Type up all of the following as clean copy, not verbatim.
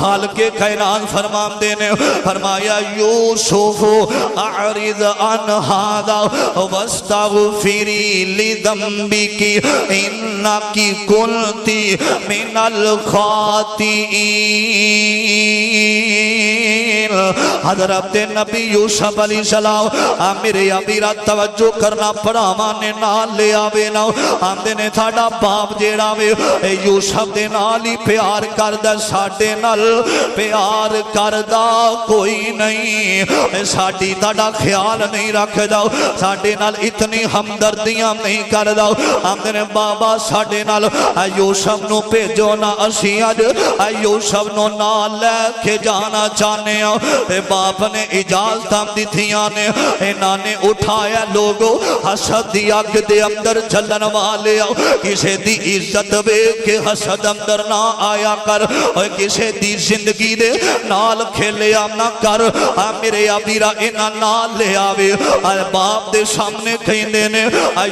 حال کے کائنات فرماتے نے فرمایا یوسف اعرض عن هذا واستغفری لذنبک انک کنت من الخاطئین۔ حضرت نبی یوسف علیہ السلام میرے ابیرا توجہ کرنا پڑھاواں نے نال لے آوے نا آندے نے ساڈا باپ جیڑا وے یوسف دے نال ہی پیار کردا ساڈے نال پیار کردہ کوئی نہیں، ساڑی تاڑا خیال نہیں رکھ داؤ، ساڑے نال اتنی ہمدردیاں نہیں کر داؤ۔ آمدن بابا ساڑے نال یوسف نو پیجو نا اسی آج یوسف نو نال لے کے جانا چاہنے ہو۔ باپ نے اجازت دی تھیاں نے انہاں نے اٹھایا لوگو حسد دی آگ دے اندر چلن والے ہو، کسے دی عزت بے کے حسد اندر نہ آیا کر، اور کسے دی زندگی دے نال کھیلیا نہ کر، میرے ابیرا انہا نال لے آوے۔ باپ دے سامنے کہیں دینے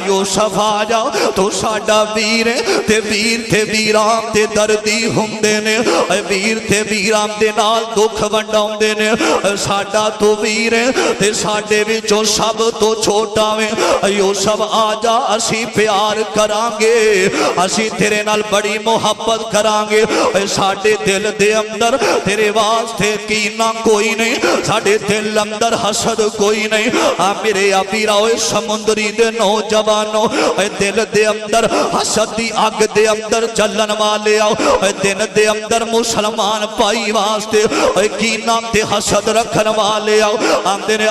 یوسف آ جاؤ تو ساڑا ویر تے ویر تے ویرام تے دردی ہم دینے، ویر تے ویرام دے نال دکھ ونڈاؤں دینے، ساڑا تو ویر تے ساڑے وچوں سب تو چھوٹا میں یوسف آ جا اسی پیار کرانگے، اسی تیرے نال بڑی محبت کرانگے، ساڑے دل دے اندر تیرے واسطے کینا کوئی نہیں، ساڑے دل اندر حسد کوئی نہیں۔ میرے ابیراؤ سمندری دے نوجوانوں دل دے اندر حسد دی آگ دے اندر چلن والے آؤ، دل دے اندر مسلمان پائی واسطے کینا تے حسد رکھن والے آؤ، آمدے نے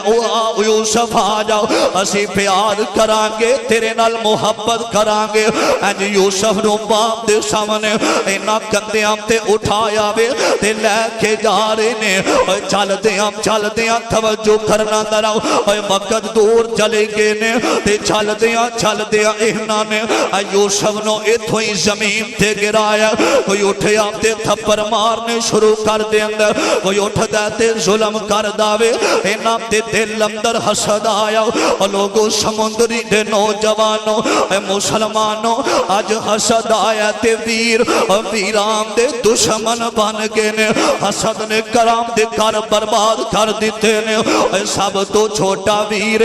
یوسف آ جاؤ اسی پیار کرانگے تیرے نال محبت کرانگے۔ یوسف نو باپ دے سامنے اینا کندیاں تے اٹھایا وے تے لے کے جا رہے نے، چل دیاں توجہ کرنا دراؤ، وقت دور چلے گے نے تے چل دیاں اہنا نے یوسف نو اتھو ہی زمین تے گرایا، کوئی اٹھیا تے تھپر مارنے شروع کر دے اندر، کوئی اٹھ دیتے ظلم کر داوے، اینا تے دل اندر حسد آیا، لوگوں سمندری دے نوجوانوں مسلمانوں آج حسد آیا تے ویرام دے دشمن بن گئے نے، حسد نے کرام دے کر برباد کر دیتے نے۔ سب تو چھوٹا ویر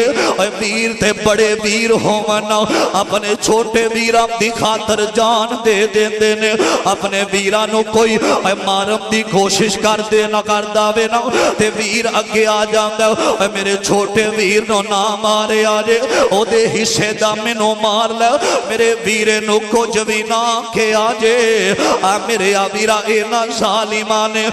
تے بڑے ویر ہومنا اپنے چھوٹے ویرام دی خاطر جان دے دیندے نے، اپنے ویرانوں کوئی مارم دی کوشش کر دے نہ کر داوے نہ تے ویر اگے آ جاندہ میرے چھوٹے ویر نو نہ مارے آجے او دے حصے دا میں نو مار لے، میرے ویرے نو کچھ بھی نہ کے آجے۔ میرے ویرا اینا ظالمانے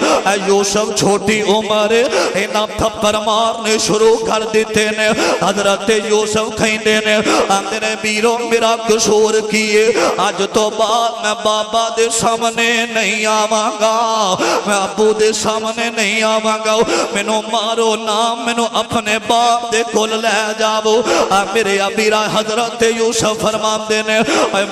یوسف چھوٹی عمر اینا تھپر مارنے شروع کر دیتے نے۔ حضرت یوسف کھیندے نے آمدے نے بیروں میرا قصور کیے، آج تو بعد میں بابا دے سامنے نہیں آواں گا، میں ابو دے سامنے نہیں آواں گا، میں نو مارو نام میں نو اپنے باپ دے کل لے جاؤ۔ میرے ابیرا حضرت یوسف فرمان دینے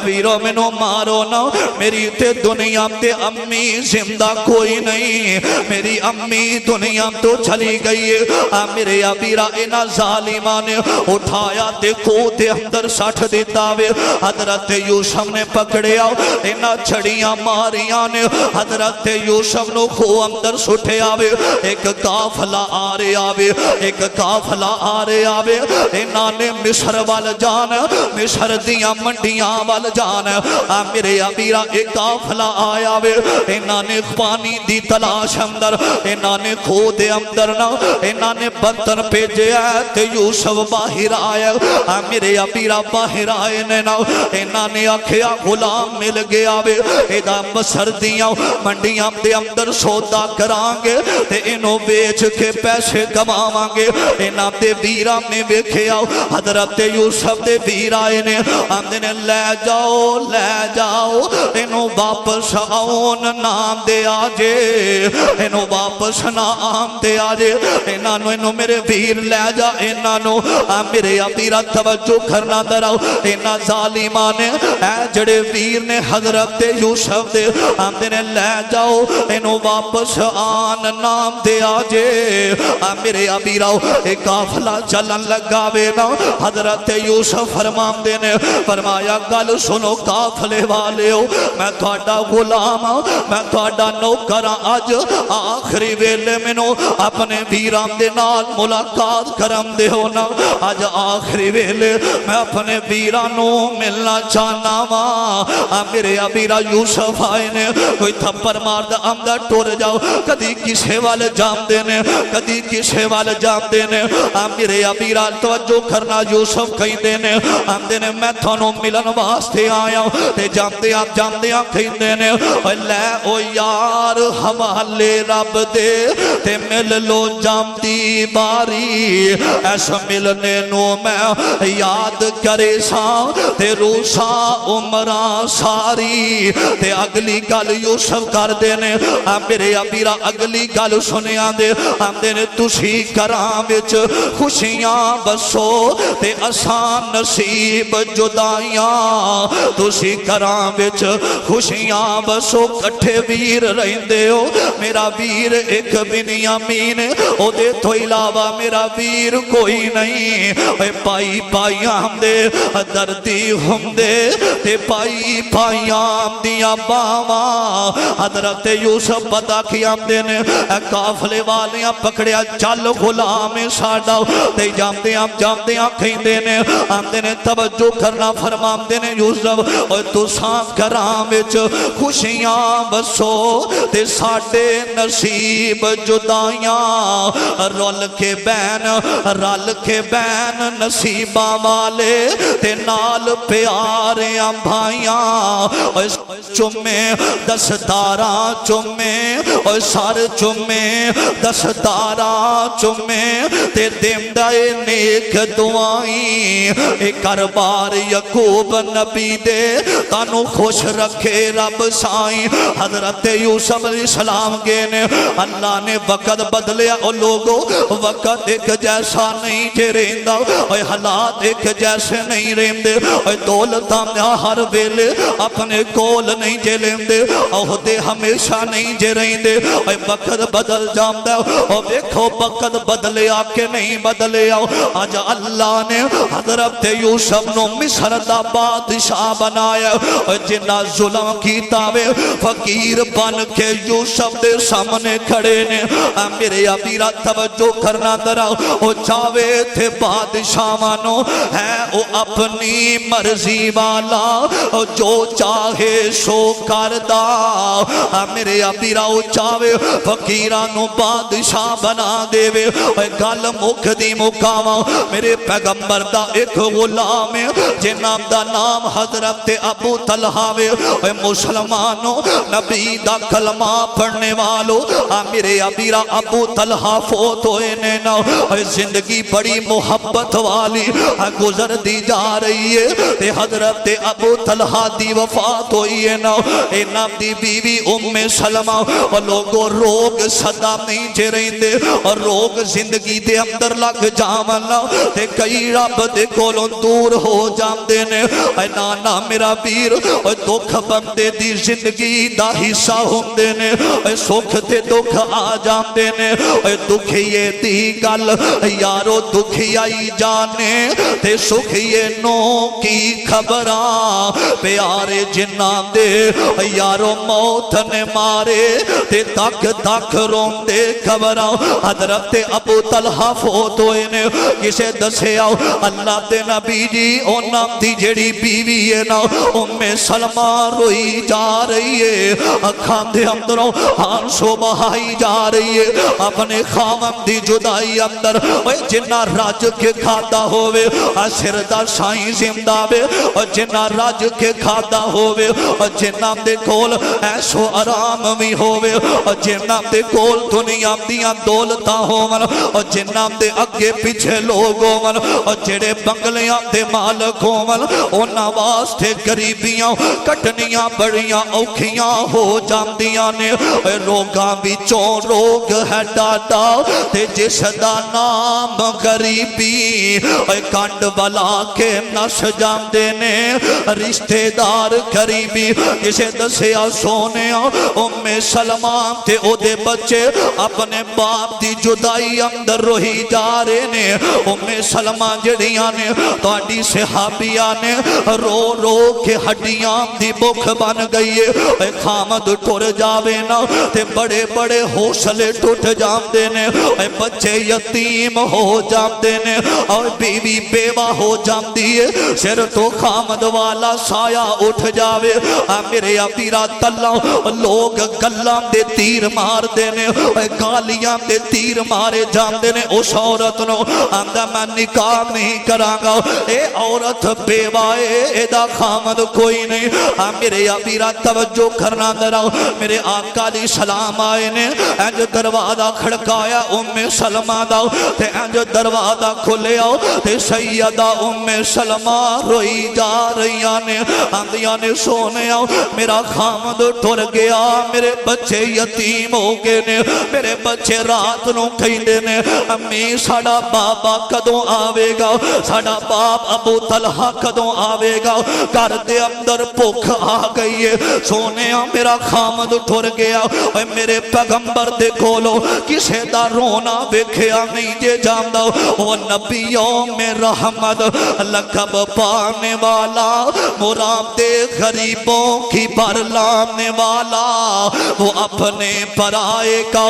بیروں میں نو مارو نا، میری تے دنیا تے امی زندہ کوئی نہیں، میری امی دنیا تو چلی گئی ہے۔ میرے ابیرا اینا ظالمان نے اٹھایا تے کوتے اندر سٹھ دیتا وے، حضرت یوسف نے پکڑے آؤ اینا چھڑیاں ماریاں نے، حضرت یوسف نو خو اندر سٹھے آوے، ایک کافلہ آرے آوے، ایک کافلہ آرے آوے، اینا نے مصر وال جان، مصر دیاں منڈیاں وال جان۔ میرے ابیرا ایک کافلہ آیا وے، اینا نے پانی دی تلاش اندر، اینا نے کھو دے اندر نا، اینا نے برتن پیجے آئے تے یوسف باہر آیا، میرے ابیرا باہر آئے نا، اینا نے آکھیا غلام مل گیا وے، ایدہ مصر دیاں منڈیاں دے اندر سودا کرانگے تے انہوں بیچ کے پیسے کماوانگے۔ اینا دے ویرام نے بیکھے آؤ، حضرت یوسف دے ویرائے نے آمدے نے لے جاؤ انہوں واپس آؤن نام دے آجے، انہوں واپس نام دے آجے، انہوں میرے ویر لے جا، انہوں میرے ابیرا توجہ کرنا دراؤ، انہوں ظالمانے اے جڑے ویر نے حضرت یوسف دے آمدے نے لے جاؤ انہوں واپس آن نام دے جے میرے ابیراؤ ایک قافلہ چلن لگا وے نا حضرت یوسف فرماندے نے فرمایا گل سنو قافلے والے ہو میں تھوڑا غلام ہوں میں تھوڑا نوکر اج آخری ویلے منو اپنے ویران دے نال ملاقات کرم دے ہونا اج آخری ویلے میں اپنے ویرانوں ملنا چاہنا وا میرے ابیرا یوسف آئے نے کوئی تھپڑ مار دا اندر ٹور جاؤ کدی کسے والے جام دینے کدی کسے والے جام دینے میرے ابیرا توجہ کرنا یوسف کہیں دینے دینے میں تھانوں ملن واسطے آیا ہوں تے جام دیا کہیں دینے لے او یار حوالے رب دے تے مل لو جام دی باری ایسا ملنے نو میں یاد کرے سا تے روسا عمرہ ساری تے اگلی گل یوسف کر دینے میرے ابیرا اگلی گل سنے آندے نے تسی کرام وچ خوشیاں بسو تے آسان نصیب جدائیاں تسی کرام وچ خوشیاں بسو کٹھے ویر رہندے ہو میرا ویر ایک بنیامین او دے تو علاوہ میرا ویر کوئی نہیں اے پائی پائی ہم دے دردی ہم دے تے پائی پائی ہم دیا باما حضرت یوسف پتا کی ہم دے نے قافلے والیاں پکڑیا چل غلام ساڑا تے جامدے کہیں دے نے ہم دے نے توجہ کرنا فرمام دے نے یوسف اور تو سان کرام وچ خوشیاں بسو تے ساڑے نصیب جدائیاں رول کے بین نصیبہ والے تے نال پیاریاں بھائیاں چمے دستارہ چمے اور سار چمے دستارہ چمے تے دیم دائے نیک دعائیں ایک کربار یعقوب نبی دے تانو خوش رکھے رب سائیں حضرت یوسف علیہ السلام کے نے اللہ نے وقت بدلیا اور لوگوں وقت ایک جیسا نہیں جے رہندہ اور حالات ایک جیسے نہیں رہندے اور دولتاں ہر ویلے اپنے کول نہیں جے لیندے عہدے ہمیشہ نہیں جے رہندے اور وقت بدل جاندہ اور دیکھو وقت بدلے آکے نہیں بدلے آؤ آج اللہ نے حضرت یوسف نو مصر دا بادشاہ بنایا اور جنہ ظلم کی تاوے فقیر بن کے یوسف دے سامنے کھڑے نے میرے ابیرا توجہ کرنا دراؤ او چاہوے تھے بادشاہ مانو ہے او اپنی مرضی والا او جو چاہے سو کردہ میرے ابیرا او چاہوے فقیرانو بادشاہ بنا دے وے گل مکھ دی مقامہ میرے پیغمبر دا ایک غلام جناب دا نام حضرت ابو طلحہ وے مسلمانوں نبی دا کلمہ پڑھنے والو میرے ابیرا ابو طلحہ فوت ہوئے نینا زندگی بڑی محبت والی گزر دی جا رہی ہے حضرت ابو طلحہ دی وفات ہوئی ہے نا نام دی بیوی ام سلمہ اور لوگوں روگ صدا نہیں جے رہی دے اور روگ زندگی دے اندر لگ جامنا تے کئی رب دے کولوں دور ہو جام دینے نانا میرا بیر دکھ بندے دی زندگی دا حصہ ہوں دینے سکھ تے دکھ آ جام دینے دکھئے دی گل یارو دکھی آئی جانے تے سکھئے نو کی خبراں پیارے جنان دے یارو موت نے مارے تے تک تک رون دے خبراں حضرت ابو طلحہ فوت ہوئے نے کسے دسے آؤ اللہ دے نبی جی او نام دی جڑی بیوی ہے نا ام سلمہ روئی جا رہی ہے اکھان دے اندروں آنسو بہائی جا رہی ہے اپنے خامم دی جدائی اندر جنہ راج کے کھادا ہوئے سردہ سائیں زندہ بے جنہ راج کے کھادا ہوئے جنہ دے کول ایسو آرام بھی ہوئے جنہ دے کول دنیا دیاں دولتاں ہوئے جنہ دے اگے پیچھے لوگ ہوئے جڑے بنگلیاں دے مالک ہوئے انہاں واسطے گریبیاں کٹنیاں بڑیاں اوکھیاں ہو جاندیاں نے روگاں بھی چون رو روگ ہے ڈاڈا تے جس دا نام غریبی اے کنڈ بلا کے نس جاندے نے رشتے دار غریبی جسے دسیا سونے ام سلمہ تے او دے بچے اپنے باپ دی جدائی اندر روہی جا رہے نے ام سلمہ جڑیاں نے تواڈی صحابیاں نے رو رو کے ہڈیاں دی بکھ بن گئی ہے اے خامد ٹر جاوے نا تے بڑے بڑے حوصلے ٹوٹ جاندے نے اے بچے یتیم ہو جاندے نے اور بیوی بیوہ ہو جاندی ہے سر تو خامد والا سایہ اٹھ جاوے میرے اپیرا تلہ لوگ گلاں دے تیر مار دینے گالیاں دے تیر مارے جاندے نے اس عورت نو آندہ میں نکاح نہیں کرانگا اے عورت بیوائے ایدہ خامد کوئی نہیں میرے اپیرا توجہ کرنا دراؤ میرے آقا علیہ السلام آئے نے انج دروازہ کھڑکایا ام سلمہ داؤ تے انج دروازہ کھلے آؤ تے سیدہ ام سلمہ روئی جا رہیاں نے آندیاں نے سونے آؤ میرا خامد ٹر گیا میرے بچے یتیم ہو گئے نے میرے بچے رات نو کہندے نے امی ساڑا بابا کدوں آوے گا ساڑا باپ ابو طلحہ کدوں آوے گا گھر دے اندر بھوک آ گئی ہے سونے میرا خامد ٹر گیا میرے پیغمبر دے کولو کسے دا رونا ویکھیا نہیں جے جاندا وہ نبیوں میں رحمت لقب پانے والا مراد غریبوں کی بر لانے والا وہ اپنے پرائے کا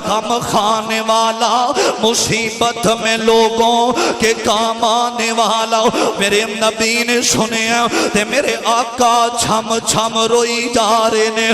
غم کھانے والا مصیبت میں لوگوں کے کام آنے والا میرے نبی نے سنیا تے میرے آقا چھم چھم روئی جا رہے نے